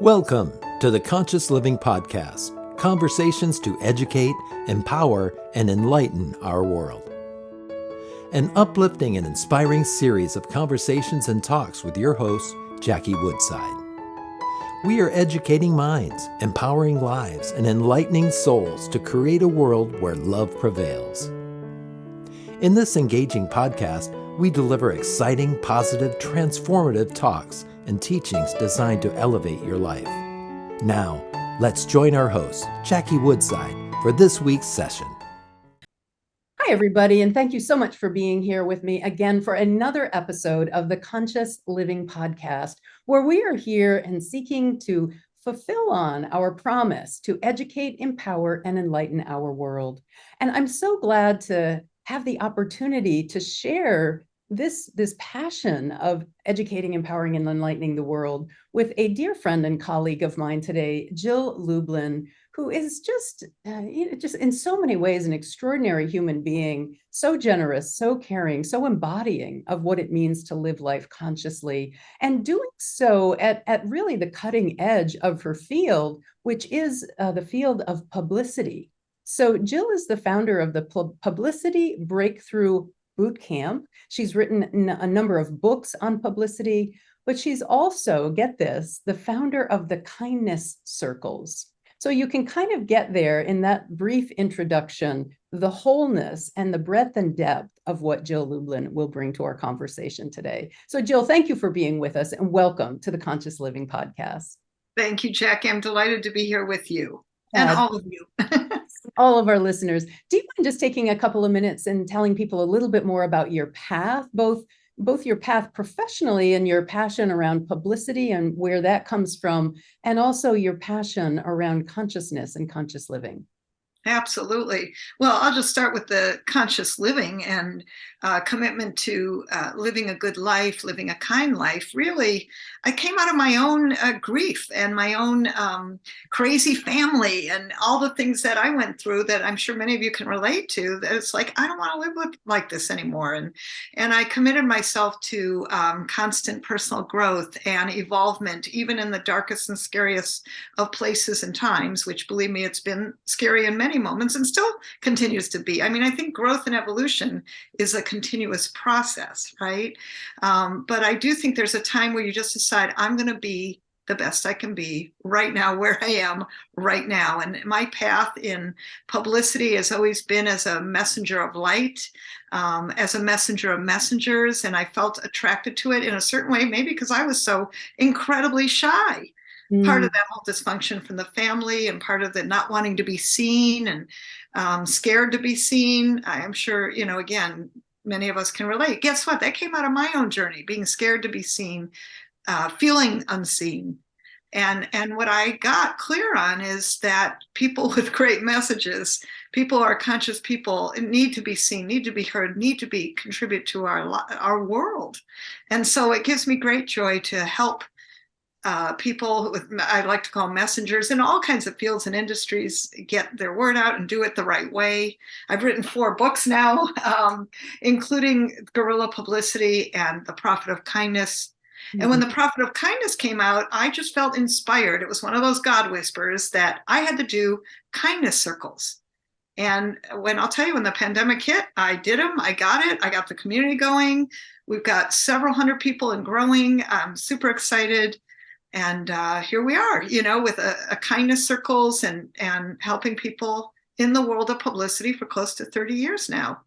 Welcome to the Conscious Living Podcast, conversations to educate, empower, and enlighten our world. An uplifting and inspiring series of conversations and talks with your host, Jackie Woodside. We are educating minds, empowering lives, and enlightening souls to create a world where love prevails. In this engaging podcast, we deliver exciting, positive, transformative talks and teachings designed to elevate your life. Now, let's join our host, Jackie Woodside, for this week's session. Hi, everybody, and thank you so much for being here with me again for another episode of the Conscious Living Podcast, where we are here and seeking to fulfill on our promise to educate, empower, and enlighten our world. And I'm so glad to have the opportunity to share this passion of educating, empowering, and enlightening the world with a dear friend and colleague of mine today, Jill Lublin, who is just in so many ways an extraordinary human being, so generous, so caring, so embodying of what it means to live life consciously, and doing so at really the cutting edge of her field, which is the field of publicity. So Jill is the founder of the Publicity Breakthrough Boot Camp. She's written a number of books on publicity, but she's also, get this, the founder of the Kindness Circles. So you can kind of get there in that brief introduction, the wholeness and the breadth and depth of what Jill Lublin will bring to our conversation today. So Jill, thank you for being with us and welcome to the Conscious Living Podcast. Thank you, Jackie. I'm delighted to be here with you and all of you. All of our listeners. Do you mind just taking a couple of minutes and telling people a little bit more about your path, both your path professionally and your passion around publicity and where that comes from, and also your passion around consciousness and conscious living? Absolutely. Well, I'll just start with the conscious living and commitment to living a good life, living a kind life. Really, I came out of my own grief and my own crazy family and all the things that I went through that I'm sure many of you can relate to. That it's like, I don't want to live like this anymore. And I committed myself to constant personal growth and evolvement, even in the darkest and scariest of places and times, which, believe me, it's been scary in many moments and still continues to be. I mean, I think growth and evolution is a continuous process, right? But I do think there's a time where you just decide, I'm going to be the best I can be right now, where I am right now. And my path in publicity has always been as a messenger of light, as a messenger of messengers. And I felt attracted to it in a certain way, maybe because I was so incredibly shy. Part of that whole dysfunction from the family and part of the not wanting to be seen and scared to be seen. I'm sure, again, many of us can relate. Guess what? That came out of my own journey, being scared to be seen, feeling unseen. And what I got clear on is that people with great messages, people who are conscious people, need to be seen, need to be heard, need to be contribute to our world. And so it gives me great joy to help people with, I like to call messengers in all kinds of fields and industries, get their word out and do it the right way. I've written 4 books now, including Guerrilla, Publicity, and The Profit of Kindness. Mm-hmm. And when The Profit of Kindness came out, I just felt inspired. It was one of those God whispers that I had to do kindness circles. And when the pandemic hit, I did them. I got it. I got the community going. We've got several hundred people and growing. I'm super excited. And here we are, with a kindness circles and helping people in the world of publicity for close to 30 years now.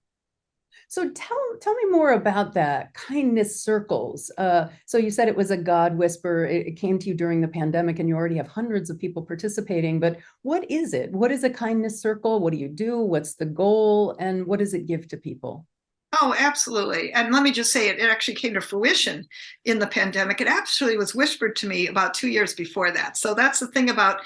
So tell me more about that, kindness circles. So you said it was a God whisper. It came to you during the pandemic and you already have hundreds of people participating. But what is it? What is a kindness circle? What do you do? What's the goal? And what does it give to people? Oh, absolutely. And let me just say it actually came to fruition in the pandemic. It actually was whispered to me about 2 years before that. So that's the thing about,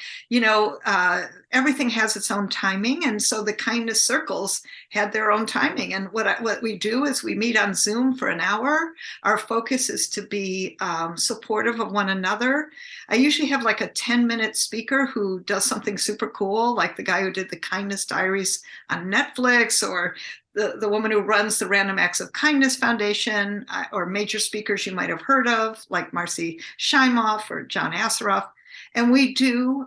everything has its own timing. And so the kindness circles had their own timing. And what we do is we meet on Zoom for an hour. Our focus is to be supportive of one another. I usually have like a 10-minute speaker who does something super cool, like the guy who did the Kindness Diaries on Netflix, or the woman who runs the Random Acts of Kindness Foundation, or major speakers you might have heard of, like Marcy Shimoff or John Asseroff. And we do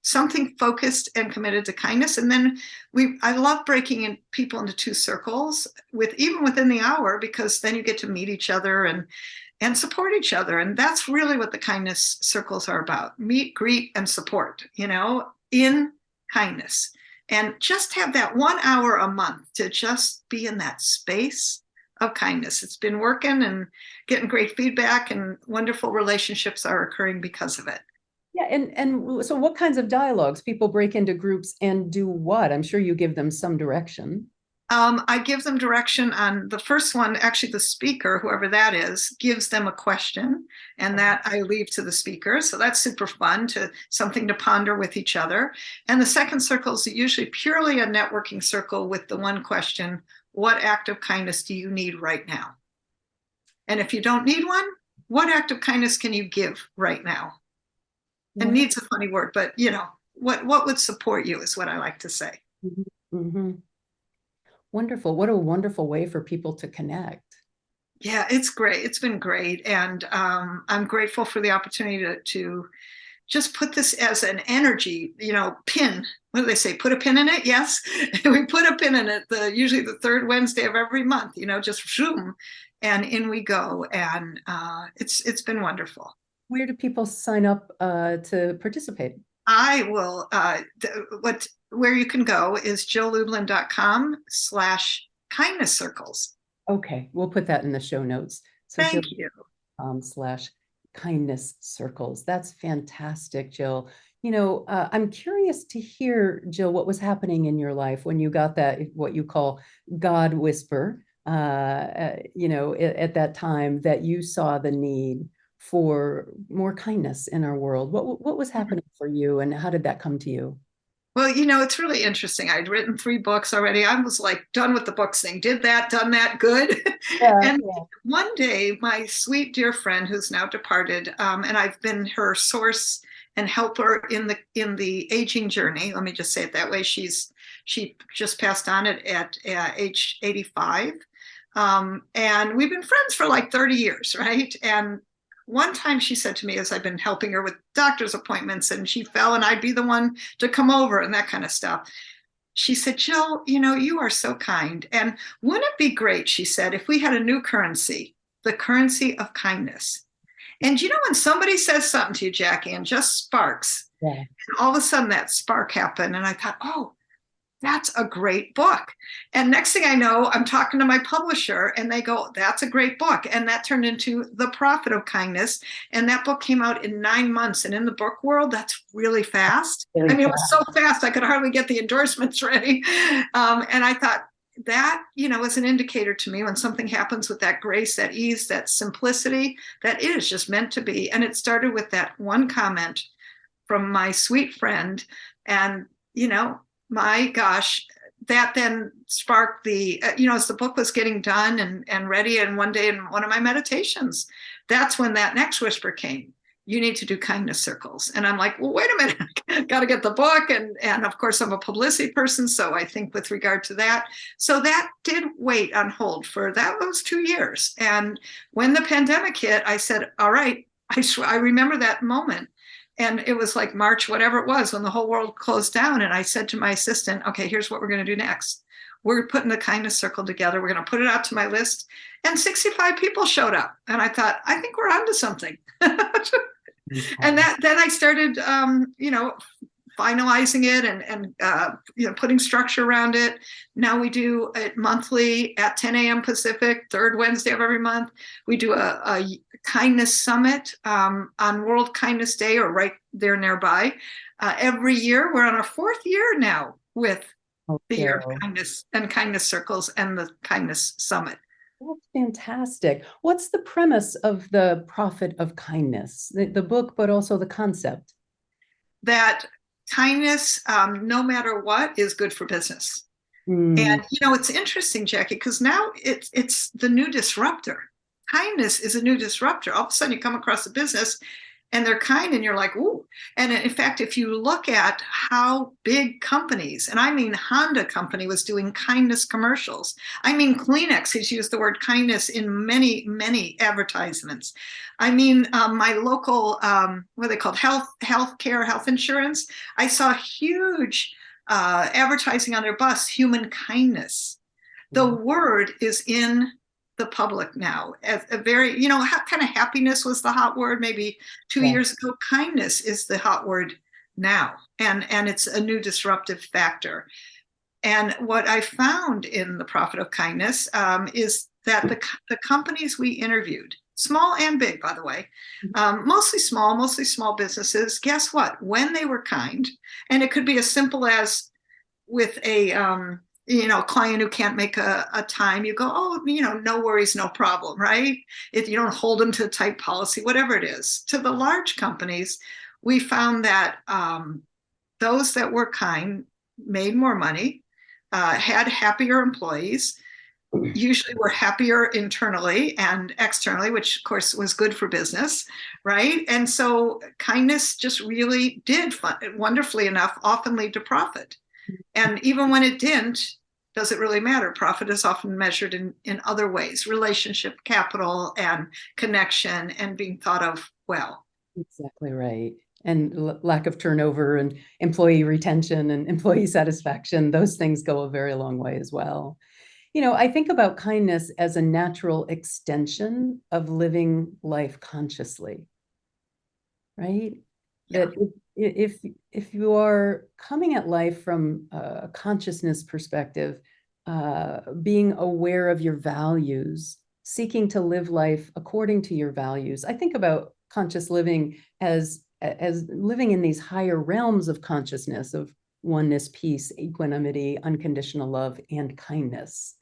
something focused and committed to kindness. And then I love breaking in people into 2 circles even within the hour, because then you get to meet each other and support each other. And that's really what the kindness circles are about: meet, greet, and support, in kindness. And just have that 1 hour a month to just be in that space of kindness. It's been working and getting great feedback, and wonderful relationships are occurring because of it. Yeah, and so what kinds of dialogues? People break into groups and do what? I'm sure you give them some direction. I give them direction on the first one. Actually, the speaker, whoever that is, gives them a question, and that I leave to the speaker. So that's super fun, something to ponder with each other. And the second circle is usually purely a networking circle with the one question: what act of kindness do you need right now? And if you don't need one, what act of kindness can you give right now? And needs a funny word, but what would support you is what I like to say. Mm-hmm. Mm-hmm. Wonderful. What a wonderful way for people to connect. Yeah, it's great. It's been great. And I'm grateful for the opportunity to just put this as an energy, pin. What do they say? Put a pin in it? Yes. We put a pin in it, usually the 3rd Wednesday of every month, just zoom, and in we go. And it's been wonderful. Where do people sign up to participate? I will, where you can go is jilllublin.com/kindness circles. Okay, we'll put that in the show notes. So Thank you. /kindness circles. That's fantastic, Jill. I'm curious to hear, Jill, what was happening in your life when you got that, what you call God whisper, at that time that you saw the need for more kindness in our world. What was happening for you, and how did that come to you? Well, it's really interesting. I'd written 3 books already. I was like done with the books thing. Did that, done that, good. Yeah, And yeah. one day, my sweet dear friend, who's now departed, and I've been her source and helper in the aging journey. Let me just say it that way. She just passed on at age 85, and we've been friends for like 30 years, right? And one time she said to me, as I've been helping her with doctor's appointments, and she fell, and I'd be the one to come over and that kind of stuff. She said, Jill, you are so kind. And wouldn't it be great, she said, if we had a new currency, the currency of kindness? And when somebody says something to you, Jackie, and just sparks, Yeah. and all of a sudden that spark happened. And I thought, oh, that's a great book. And next thing I know, I'm talking to my publisher, and they go, that's a great book. And that turned into The Profit of Kindness. And that book came out in 9 months. And in the book world, that's really fast. Very It was so fast, I could hardly get the endorsements ready. And I thought that, was an indicator to me when something happens with that grace, that ease, that simplicity, that it is just meant to be. And it started with that one comment from my sweet friend. And, my gosh, that then sparked the, as the book was getting done and ready, and one day in one of my meditations, that's when that next whisper came: you need to do kindness circles. And I'm like, well, wait a minute, got to get the book. And of course, I'm a publicity person, so I think with regard to that. So that did wait on hold for those 2 years. And when the pandemic hit, I said, all right, I remember that moment. And it was like March, whatever it was, when the whole world closed down. And I said to my assistant, okay, here's what we're going to do next. We're putting the kindness circle together. We're going to put it out to my list. And 65 people showed up. And I thought, I think we're onto something. And then I started, finalizing it and putting structure around it. Now we do it monthly at 10 a.m. Pacific, 3rd Wednesday of every month. We do a kindness summit on World Kindness Day, or right there nearby. Every year, we're on our 4th year now with the Year of Kindness and Kindness Circles and the Kindness Summit. That's fantastic. What's the premise of The Profit of Kindness, the book, but also the concept? That kindness, no matter what, is good for business. And, it's interesting, Jackie, because now it's the new disruptor. Kindness is a new disruptor. All of a sudden you come across a business and they're kind, and you're like, ooh. And in fact, if you look at how big companies, and I mean Honda company was doing kindness commercials. I mean Kleenex has used the word kindness in many, many advertisements. I mean, my local, what are they called? Health insurance. I saw huge advertising on their bus, human kindness. The word is in the public now. A very, kind of happiness was the hot word maybe 2 years ago. Kindness is the hot word now, and it's a new disruptive factor. And what I found in the Profit of Kindness is that the companies we interviewed, small and big, by the way, mostly small businesses, guess what? When they were kind, and it could be as simple as with a client who can't make a time, you go, oh, no worries, no problem, right? If you don't hold them to a tight policy, whatever it is. To the large companies, we found that those that were kind made more money, had happier employees, usually were happier internally and externally, which of course was good for business, right? And so kindness just really did, wonderfully enough, often lead to profit. And even when it didn't, does it really matter? Profit is often measured in other ways, relationship capital and connection and being thought of well. Exactly right. And lack of turnover and employee retention and employee satisfaction, those things go a very long way as well. I think about kindness as a natural extension of living life consciously, right? Yeah. That if you are coming at life from a consciousness perspective, being aware of your values, seeking to live life according to your values, I think about conscious living as living in these higher realms of consciousness of oneness, peace, equanimity, unconditional love, and kindness.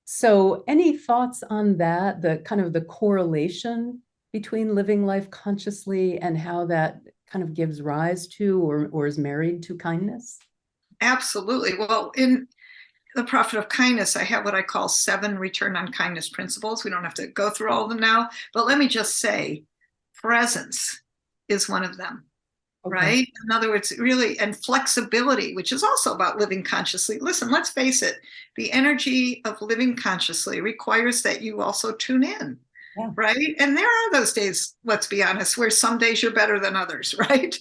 So, any thoughts on that? The kind of the correlation between living life consciously and how that kind of gives rise to or is married to kindness? Absolutely. Well, in the Profit of Kindness, I have what I call 7 return on kindness principles. We don't have to go through all of them now, but let me just say presence is one of them. Okay. Right? In other words, really, and flexibility, which is also about living consciously. Listen, let's face it, the energy of living consciously requires that you also tune in. Yeah. Right? And there are those days, let's be honest, where some days you're better than others, right?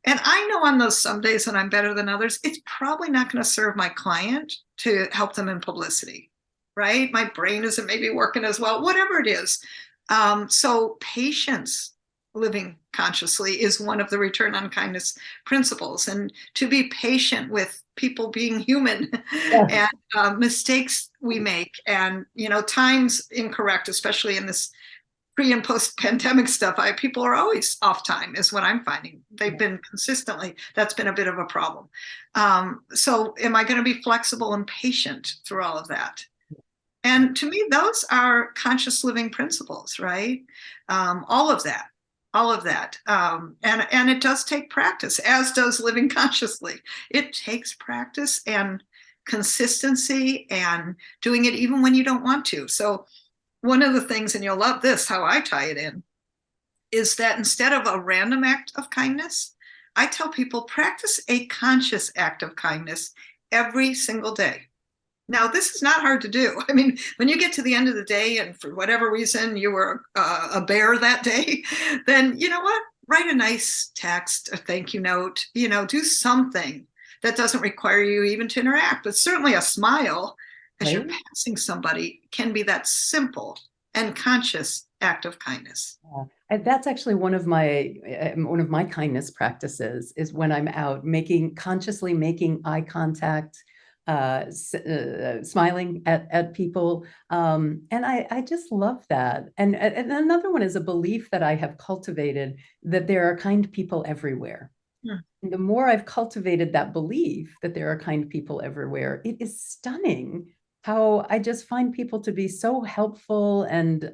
And I know on those some days when I'm better than others, it's probably not going to serve my client to help them in publicity, right? My brain isn't maybe working as well, whatever it is. So patience, living consciously, is one of the return on kindness principles. And to be patient with people being human. Yeah. And mistakes we make, and times incorrect, especially in this pre and post pandemic stuff. People are always off time, is what I'm finding. They've been consistently. That's been a bit of a problem. So am I going to be flexible and patient through all of that? And to me, those are conscious living principles, right? All of that. And it does take practice, as does living consciously. It takes practice and consistency and doing it even when you don't want to. So one of the things, and you'll love this, how I tie it in, is that instead of a random act of kindness, I tell people practice a conscious act of kindness every single day. Now, this is not hard to do. I mean, when you get to the end of the day and for whatever reason you were a bear that day, then you know what? Write a nice text, a thank you note, do something that doesn't require you even to interact, but certainly a smile as you're passing somebody can be that simple and conscious act of kindness. That's actually one of my kindness practices, is when I'm out consciously making eye contact, smiling at people. And I just love that. And another one is a belief that I have cultivated, that there are kind people everywhere. Yeah. And the more I've cultivated that belief that there are kind people everywhere, it is stunning how I just find people to be so helpful and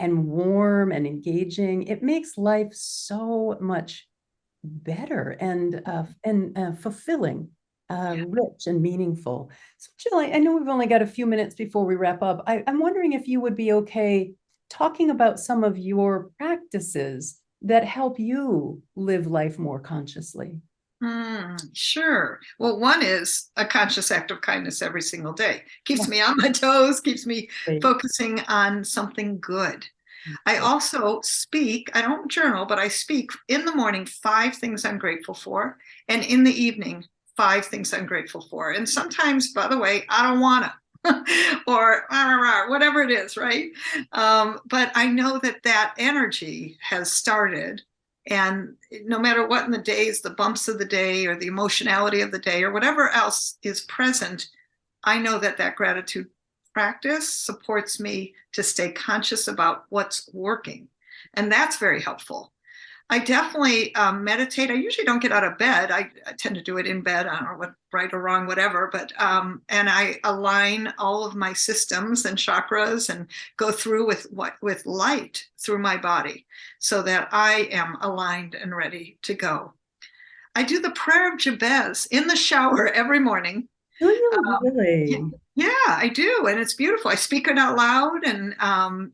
warm and engaging. It makes life so much better and fulfilling. Rich and meaningful. So Jill, I know we've only got a few minutes before we wrap up. I'm wondering if you would be okay talking about some of your practices that help you live life more consciously? Sure. Well, one is a conscious act of kindness every single day. Keeps Yeah. me on my toes, keeps me Great. focusing on something good. I also speak, I don't journal, but I speak in the morning 5 things I'm grateful for, and in the evening 5 things I'm grateful for. And sometimes, by the way, I don't want to. Or whatever it is, right? But I know that that energy has started, and no matter what in the days, the bumps of the day or the emotionality of the day or whatever else is present, I know that that gratitude practice supports me to stay conscious about what's working. And that's very helpful. I definitely meditate. I usually don't get out of bed. I tend to do it in bed. I don't know what right or wrong, whatever. But and I align all of my systems and chakras and go through with light through my body so that I am aligned and ready to go. I do the prayer of Jabez in the shower every morning. Do you Um, yeah, really? yeah, I do, and it's beautiful. I speak it out loud, and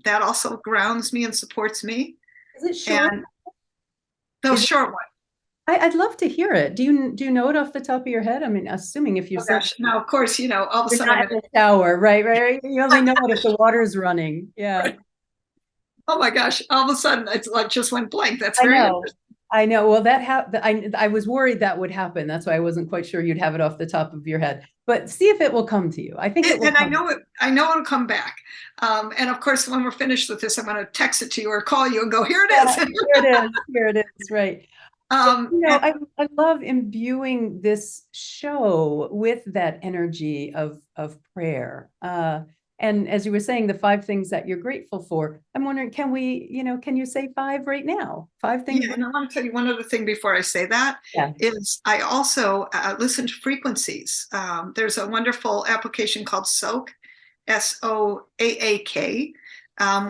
that also grounds me and supports me. Is it short? And those Is it, short ones. I'd love to hear it. Do you know it off the top of your head? I mean, assuming if you Oh said gosh! Now, of course, all of a you're sudden not I'm in the shower, right? Right. You only know it if the water's running. Yeah. in. Oh my gosh! All of a sudden, it's like just went blank. That's I very know. interesting. I know. Well, I was worried that would happen. That's why I wasn't quite sure you'd have it off the top of your head. But see if it will come to you. I think it will And I come. know it. I know it'll come back. And of course, when we're finished with this, I'm going to text it to you or call you and go, "Here it Yeah, is." here it is. Here it is. Right. And I love imbuing this show with that energy of prayer. And as you were saying, the 5 things that you're grateful for, I'm wondering, can you say 5 right now? 5 things. yeah, and I want to tell you one other thing before I say that Yeah. is I also listen to frequencies. There's a wonderful application called Soak, SOAAK,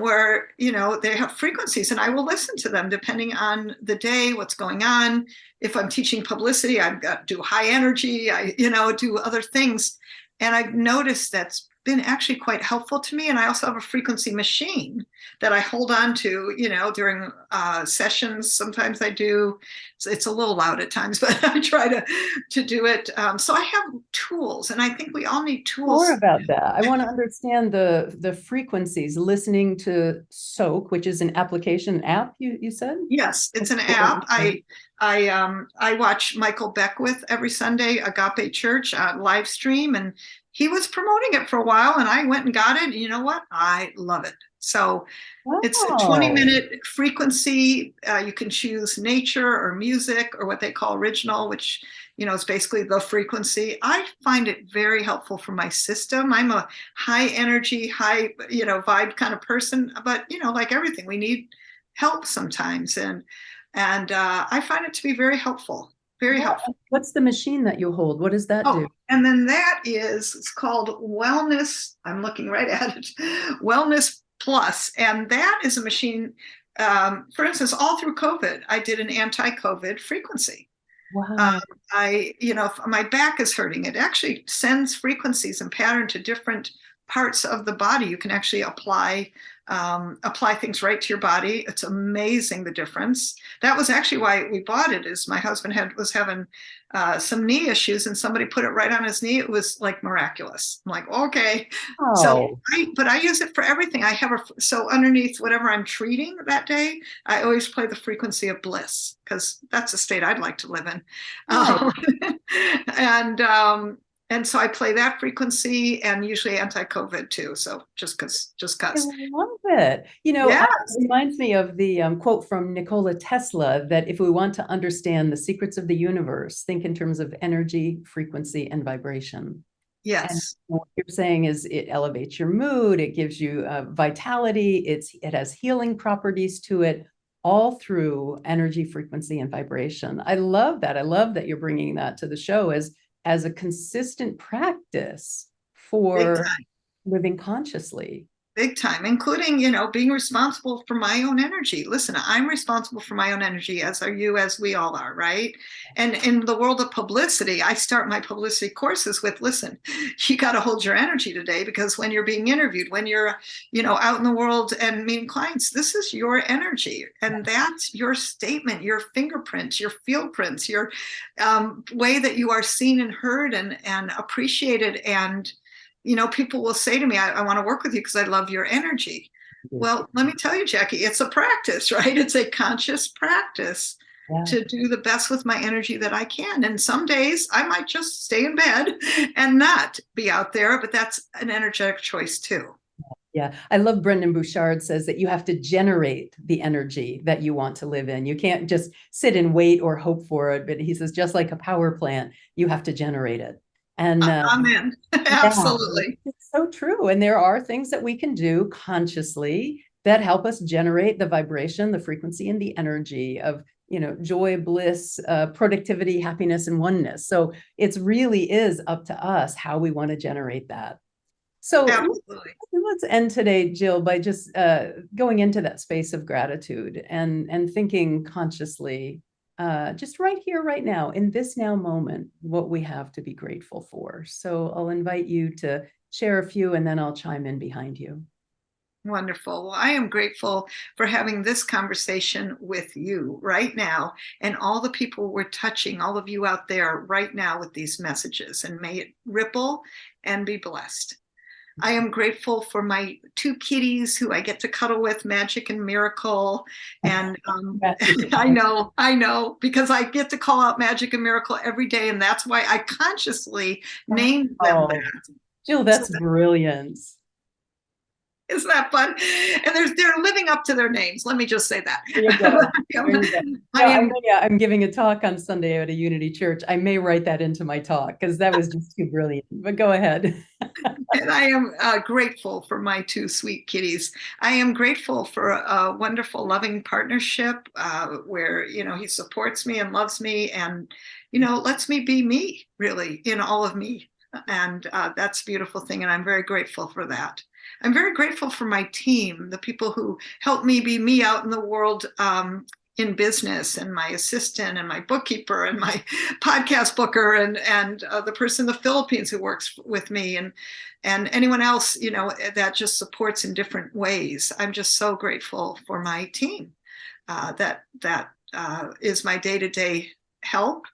where they have frequencies, and I will listen to them depending on the day, what's going on. If I'm teaching publicity, I've got to do high energy. I do other things, and I've noticed that's been actually quite helpful to me. And I also have a frequency machine that I hold on to, during sessions. Sometimes I do. It's a little loud at times, but I try to do it. So I have tools, and I think we all need More tools. about that. I want to understand the frequencies, listening to Soak, which is an application app, you said? Yes, it's an app. I watch Michael Beckwith every Sunday, Agape Church live stream, and he was promoting it for a while, and I went and got it. And you know what? I love it. So it's a Wow. 20-minute frequency. You can choose nature or music or what they call original, which is basically the frequency. I find it very helpful for my system. I'm a high energy, high vibe kind of person, but like everything, we need help sometimes, and I find it to be very helpful. Very helpful. What's the machine that you hold? What does that do? Oh, and then it's called Wellness. I'm looking right at it. Wellness Plus, and that is a machine. For instance, all through COVID, I did an anti-COVID frequency. Wow. If my back is hurting, it actually sends frequencies and pattern to different parts of the body. You can actually apply things right to your body. It's amazing the difference. That was actually why we bought it. Is my husband was having some knee issues, and somebody put it right on his knee. It was like miraculous. I'm like, okay. Oh, But I use it for everything. I have so underneath whatever I'm treating that day, I always play the frequency of bliss, because that's a state I'd like to live in. right. And so I play that frequency, and usually anti-COVID too. So just I cause. love it. Yeah. It reminds me of the quote from Nikola Tesla that if we want to understand the secrets of the universe, think in terms of energy, frequency, and vibration. And Yes. what you're saying is it elevates your mood, it gives you vitality, it has healing properties to it, all through energy, frequency, and vibration. I love that. I love that you're bringing that to the show as a consistent practice Big for time. living consciously. Big time, including, being responsible for my own energy. Listen, I'm responsible for my own energy, as are you, as we all are, right? And in the world of publicity, I start my publicity courses with, listen, you got to hold your energy today, because when you're being interviewed, when you're, out in the world and meeting clients, this is your energy. And that's your statement, your fingerprints, your field prints, your way that you are seen and heard and appreciated. And people will say to me, I want to work with you because I love your energy. Well, let me tell you, Jackie, it's a practice, right? It's a conscious practice to do the best with my energy that I can. And some days I might just stay in bed and not be out there, but that's an energetic choice too. Yeah, I love Brendan Bouchard says that you have to generate the energy that you want to live in. You can't just sit and wait or hope for it, but he says, just like a power plant, you have to generate it. And amen. Absolutely. Yeah, it's so true. And there are things that we can do consciously that help us generate the vibration, the frequency, and the energy of, joy, bliss, productivity, happiness, and oneness. So it really is up to us how we want to generate that. So let's end today, Jill, by just going into that space of gratitude and thinking consciously, just right here, right now, in this now moment, what we have to be grateful for. So I'll invite you to share a few, and then I'll chime in behind you. Wonderful. Well, I am grateful for having this conversation with you right now, and all the people we're touching, all of you out there right now with these messages, and may it ripple and be blessed. I am grateful for my two kitties who I get to cuddle with, Magic and Miracle. And I know, because I get to call out Magic and Miracle every day. And that's why I consciously named them that. Jill, that's brilliant. Isn't that fun? And they're living up to their names. Let me just say that. There you go. I'm giving a talk on Sunday at a Unity Church. I may write that into my talk because that was just too brilliant. But go ahead. And I am grateful for my two sweet kitties. I am grateful for a wonderful, loving partnership where, he supports me and loves me and, lets me be me, really, in all of me. And that's a beautiful thing. And I'm very grateful for that. I'm very grateful for my team, the people who help me be me out in the world in business, and my assistant and my bookkeeper and my podcast booker and the person in the Philippines who works with me and anyone else, that just supports in different ways. I'm just so grateful for my team. That is my day-to-day help.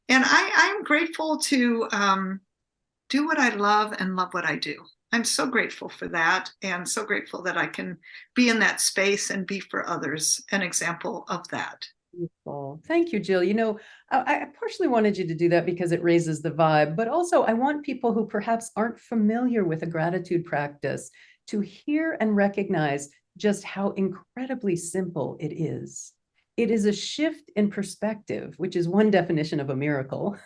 And I'm grateful to do what I love and love what I do. I'm so grateful for that, and so grateful that I can be in that space and be for others an example of that. Beautiful. Thank you, Jill. I partially wanted you to do that because it raises the vibe, but also I want people who perhaps aren't familiar with a gratitude practice to hear and recognize just how incredibly simple it is. It is a shift in perspective, which is one definition of a miracle.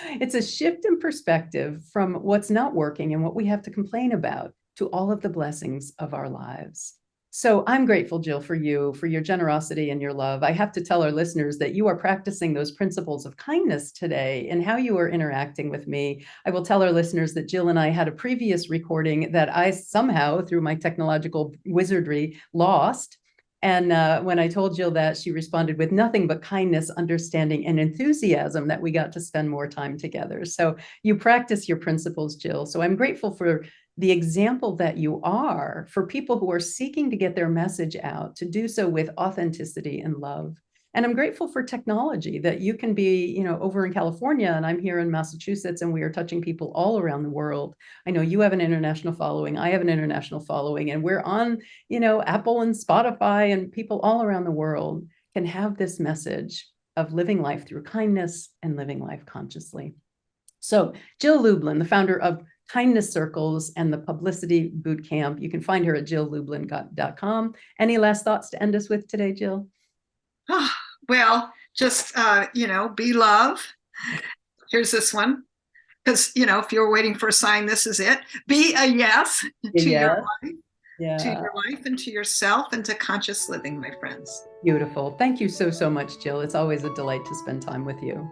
It's a shift in perspective from what's not working and what we have to complain about to all of the blessings of our lives. So I'm grateful, Jill, for you, for your generosity and your love. I have to tell our listeners that you are practicing those principles of kindness today and how you are interacting with me. I will tell our listeners that Jill and I had a previous recording that I somehow, through my technological wizardry, lost. And when I told Jill that, she responded with nothing but kindness, understanding, and enthusiasm that we got to spend more time together. So you practice your principles, Jill. So I'm grateful for the example that you are for people who are seeking to get their message out, to do so with authenticity and love. And I'm grateful for technology, that you can be, over in California and I'm here in Massachusetts, and we are touching people all around the world. I know you have an international following. I have an international following, and we're on, Apple and Spotify, and people all around the world can have this message of living life through kindness and living life consciously. So Jill Lublin, the founder of Kindness Circles and the Publicity Bootcamp. You can find her at jilllublin.com. Any last thoughts to end us with today, Jill? Oh, well, just, be love. Here's this one. Because, if you're waiting for a sign, this is it. Be a yes to your life, to your life and to yourself and to conscious living, my friends. Beautiful. Thank you so much, Jill. It's always a delight to spend time with you.